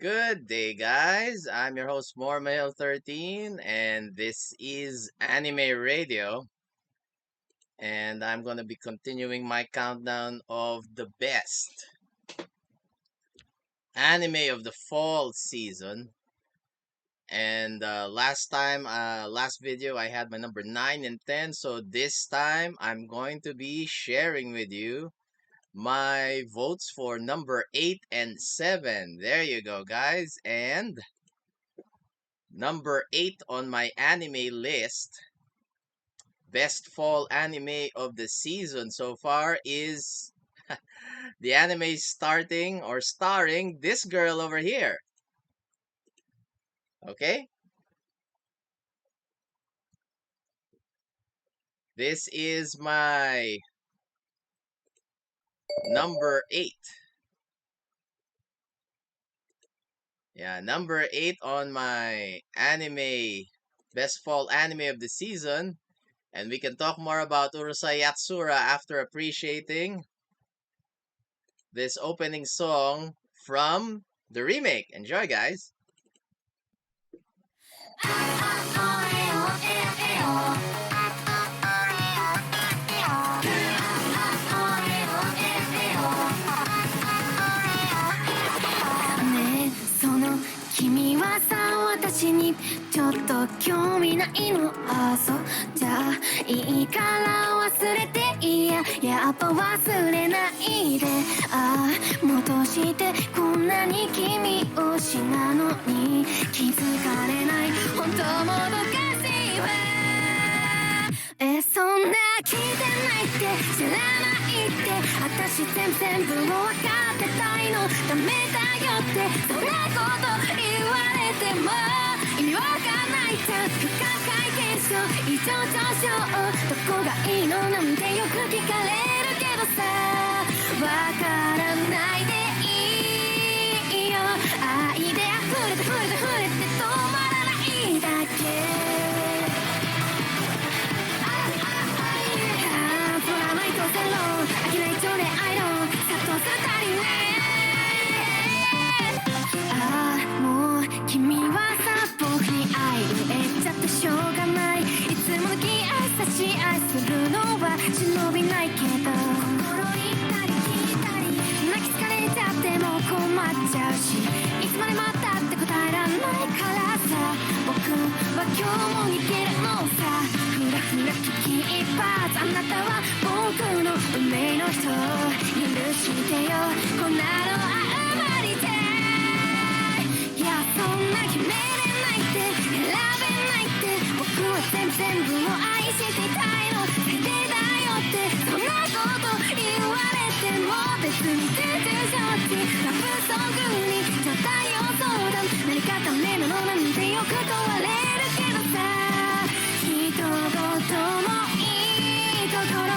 Good day, guys. I'm your host, Mormail13, and this is Anime Radio. And I'm going to be continuing my countdown of the best anime of the fall season. And last video, I had my number 9 and 10. So this time, I'm going to be sharing with you my votes for number 8 and 7. There you go, guys. And number 8 on my anime list, best fall anime of the season so far, is the anime starring this girl over here. Okay? This is my number 8. Yeah, number 8 on my best fall anime of the season. And we can talk more about Urusei Yatsura after appreciating this opening song from the remake. Enjoy, guys. 君はさ私にちょっと興味ないのあそうじゃあいいから忘れていややっぱ忘れないでああ戻してこんなに君推しなのに気づかれない本当もどかしいわそんな聞いてないって知らないって私全部分かってたいのダメだよってそんなこと言われても意味わかんないじゃん不可解現象異常上昇どこがいいのなんてよく聞かれるけどさわからないでいいよ愛で溢れて止まらないだけ飽きない情で愛の殺到するたりねああもう君はさ僕に愛を得ちゃってしょうがないいつもの気優しい愛するのは忍びないけど心にたり聞いたり泣き疲れちゃっても困っちゃうしいつまで待ったって答えらんないからさ僕は今日も逃げるのさふらふら危機一髪あなたは僕の運命の人許してよこんなのあまりでいやそんな決めれないって選べないって僕は全部を愛していたいの最低だよってそんなこと言われても別に全然正直ラブソングにちょっとよ相談何かためなのなんてよく問われるけどさ一言もいいところ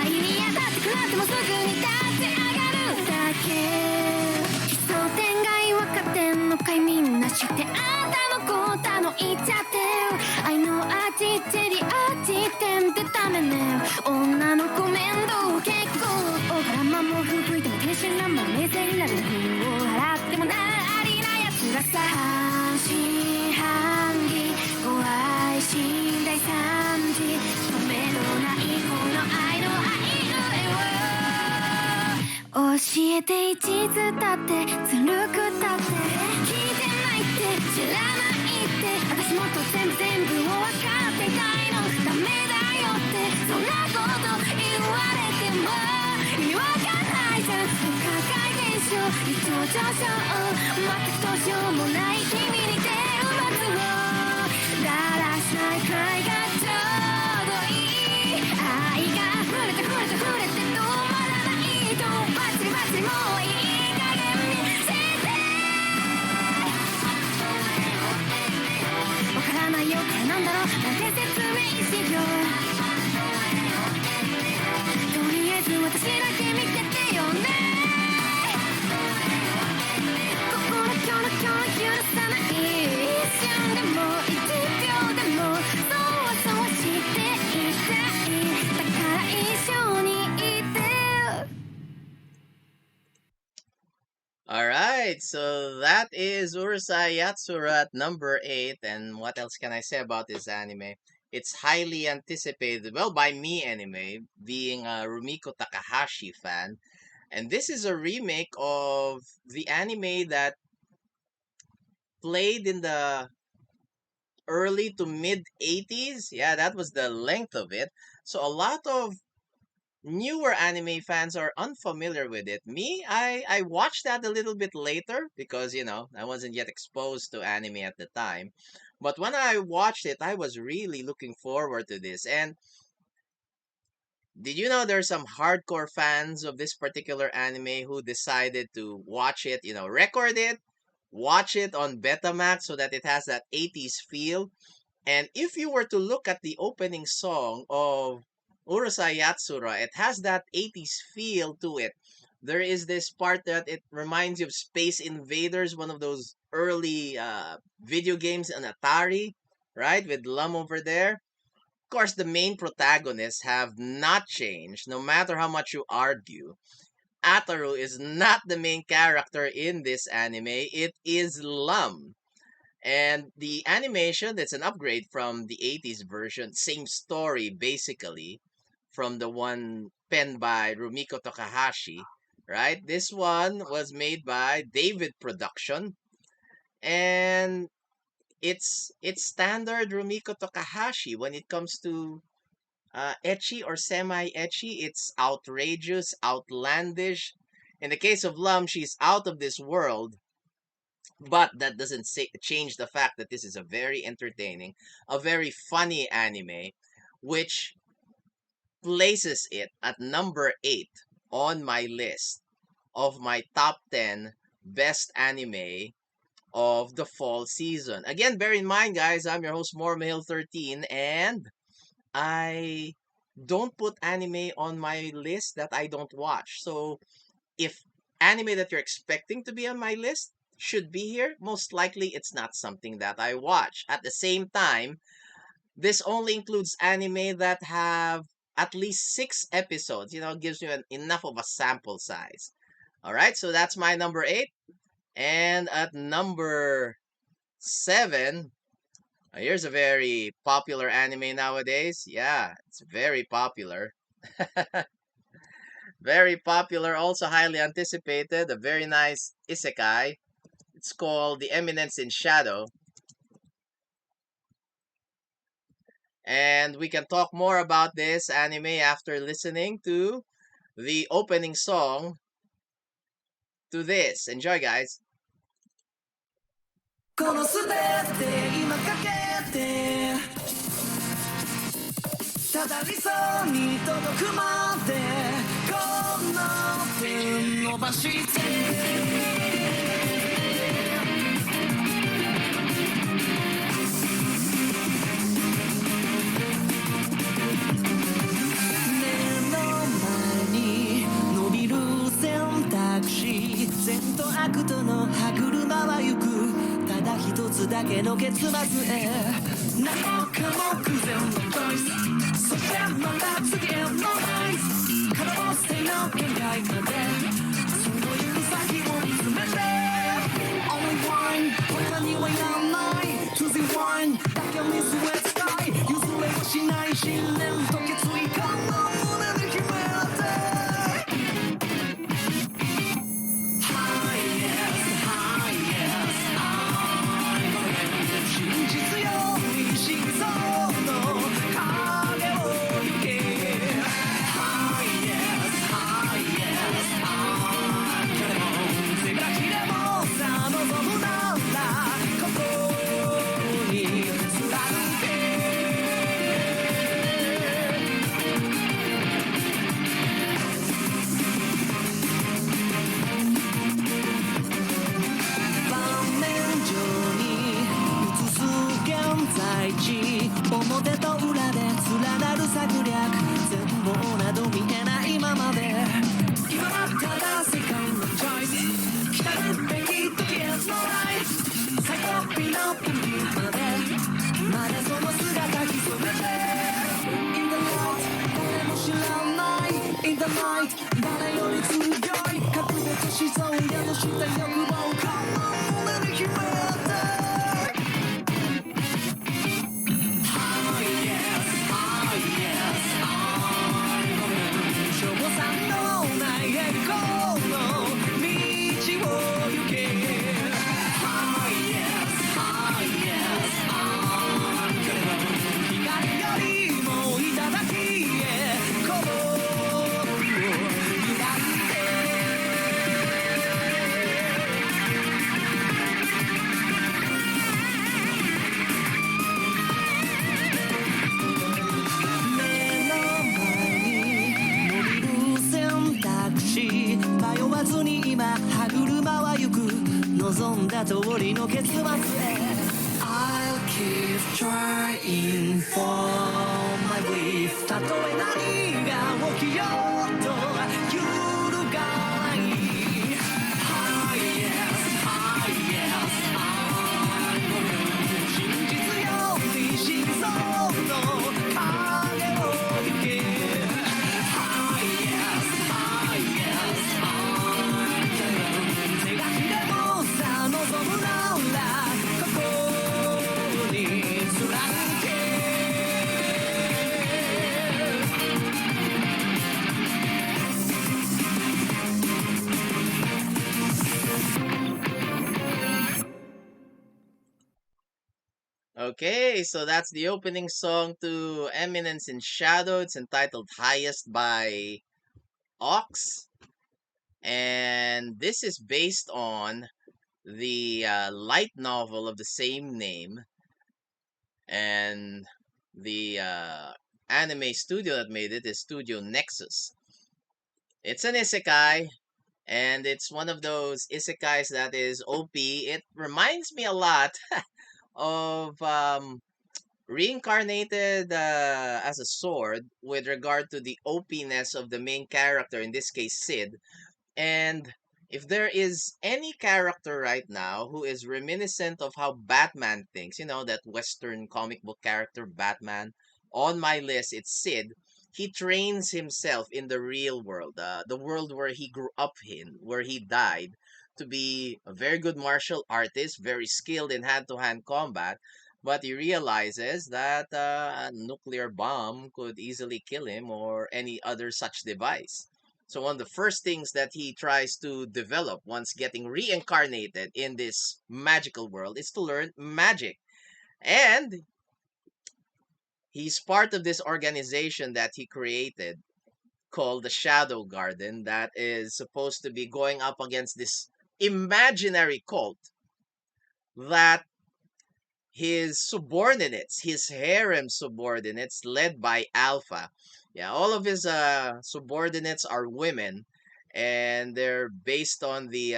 愛に当たってくなってもすぐに立ち上がるだけ奇想天外分かってんのかいみんな知ってあんたのことの言っちゃって愛の味チェリ味点ってダメね女の子面倒結構大からまも吹いても天真爛漫冷静になる風を払ってもなありなやつらさ半信半疑ご愛心大惨事止めのないこの愛の愛教えて一途だってずるくだって聞いてないって知らないって私もっと全部を分かっていたいのダメだよってそんなこと言われても意味わかんないじゃん不可解現象異常上昇全くどうしようもない君に手を待つのだらしないくらいがちょうどいい愛が溢れて止まらないとバチリもういい加減にしてわからないよこれなんだろうなんて説明しようとりあえず私だけ見ててよね心キョロキョロ許さない一瞬でも一秒でもそわそわしていたいだから一緒にいてAll right. right, so that is Urusei Yatsura at number 8. And what else can I say about this anime? It's highly anticipated, well, by me anyway, being a Rumiko Takahashi fan. And this is a remake of the anime that played in the early to mid 80s. Yeah, that was the length of it. So a lot of newer anime fans are unfamiliar with it. Me, I watched that a little bit later because, I wasn't yet exposed to anime at the time. But when I watched it, I was really looking forward to this. And did you know there's some hardcore fans of this particular anime who decided to watch it, record it, watch it on Betamax so that it has that 80s feel. And if you were to look at the opening song of Urusei Yatsura, it has that 80s feel to it. There is this part that it reminds you of Space Invaders, one of those early video games on Atari, right? With Lum over there. Of course, the main protagonists have not changed, no matter how much you argue. Ataru is not the main character in this anime, it is Lum. And the animation, that's an upgrade from the 80s version. Same story, basically, from the one penned by Rumiko Takahashi, right? This one was made by David Production. And it's standard Rumiko Takahashi when it comes to ecchi or semi-ecchi. It's outrageous, outlandish. In the case of Lum, she's out of this world. But that doesn't change the fact that this is a very entertaining, a very funny anime, which places it at number 8 on my list of my top 10 best anime of the fall season. Again, bear in mind, guys, I'm your host, Mormahil13, and I don't put anime on my list that I don't watch. So if anime that you're expecting to be on my list should be here, most likely it's not something that I watch. At the same time, this only includes anime that have at least 6 episodes. Gives you enough of a sample size. All right, so that's my number 8. And at number 7, here's a very popular anime nowadays. Yeah, it's very popular. Very popular, also highly anticipated. A very nice isekai. It's called The Eminence in Shadow. And we can talk more about this anime after listening to the opening song to this. Enjoy, guys. この全て今かけてただ理想に届くまでこの手伸ばして善と悪との歯車は行くただ一つだけの結末へ何もかも偶然のチョイスそしてまた次へのライス可能性の限界までその行く先を見つめて Only one 他にはいらない To the one だけ見据えたい譲れはしない信念と決意感を胸に決めて表と裏で連なる策略全貌など見えないままで今はただ世界のチョイス来たるべき時へのライフ最高美のピンまでその姿潜めて In the light 誰も知らない In the light イ誰より強い覚悟と子孫宿した欲望から胸に秘めて迷わずに今歯車は行く望んだ通りの結末へ I'll keep trying for my belief たとえ何が起きようと揺るがない High yes, high yes, I'm gonna 真実より心臓の影を行けOkay, so that's the opening song to Eminence in Shadow. It's entitled Highest by Ox. And this is based on the light novel of the same name. And the anime studio that made it is Studio Nexus. It's an isekai, and it's one of those isekais that is OP. It reminds me a lot of reincarnated as a sword with regard to the OP-ness of the main character, in this case Sid. And if there is any character right now who is reminiscent of how Batman thinks, you know, that Western comic book character Batman, on my list, it's Sid. He trains himself in the real world, the world where he grew up in, where he died, to be a very good martial artist, very skilled in hand to hand combat. But he realizes that a nuclear bomb could easily kill him or any other such device. So one of the first things that he tries to develop once getting reincarnated in this magical world is to learn magic. And he's part of this organization that he created called the Shadow Garden that is supposed to be going up against this imaginary cult that his subordinates, his harem subordinates, led by Alpha. Yeah, all of his subordinates are women, and they're based on the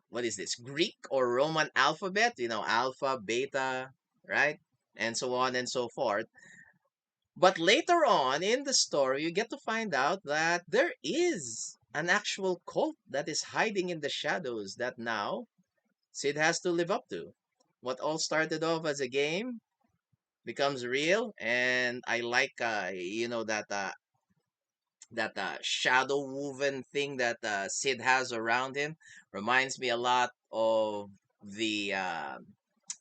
what is this, Greek or Roman alphabet? You know, alpha, beta, right, and so on and so forth. But later on in the story, you get to find out that there is an actual cult that is hiding in the shadows that now Sid has to live up to. What all started off as a game becomes real, and I like that shadow woven thing that Sid has around him. Reminds me a lot of the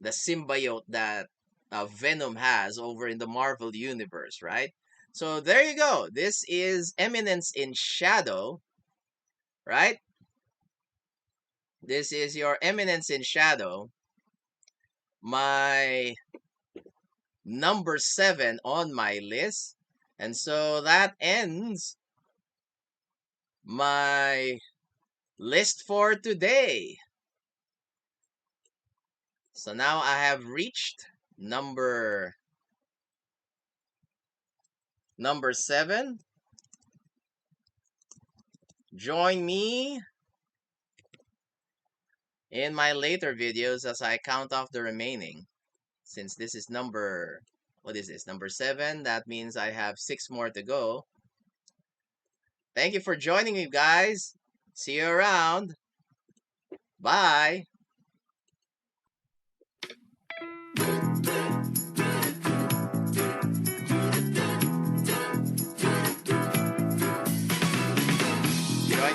symbiote that Venom has over in the Marvel universe, right? So there you go. This is Eminence in Shadow, right? This is your Eminence in Shadow. My number 7 on my list. And so that ends my list for today. So now I have reached number 7. Join me in my later videos as I count off the remaining. Since this is number, what is this, number 7, that means I have 6 more to go. Thank you for joining me, guys. See you around. Bye.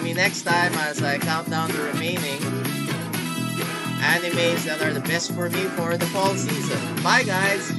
Join me next time as I count down the remaining animes that are the best for me for the fall season. Bye, guys!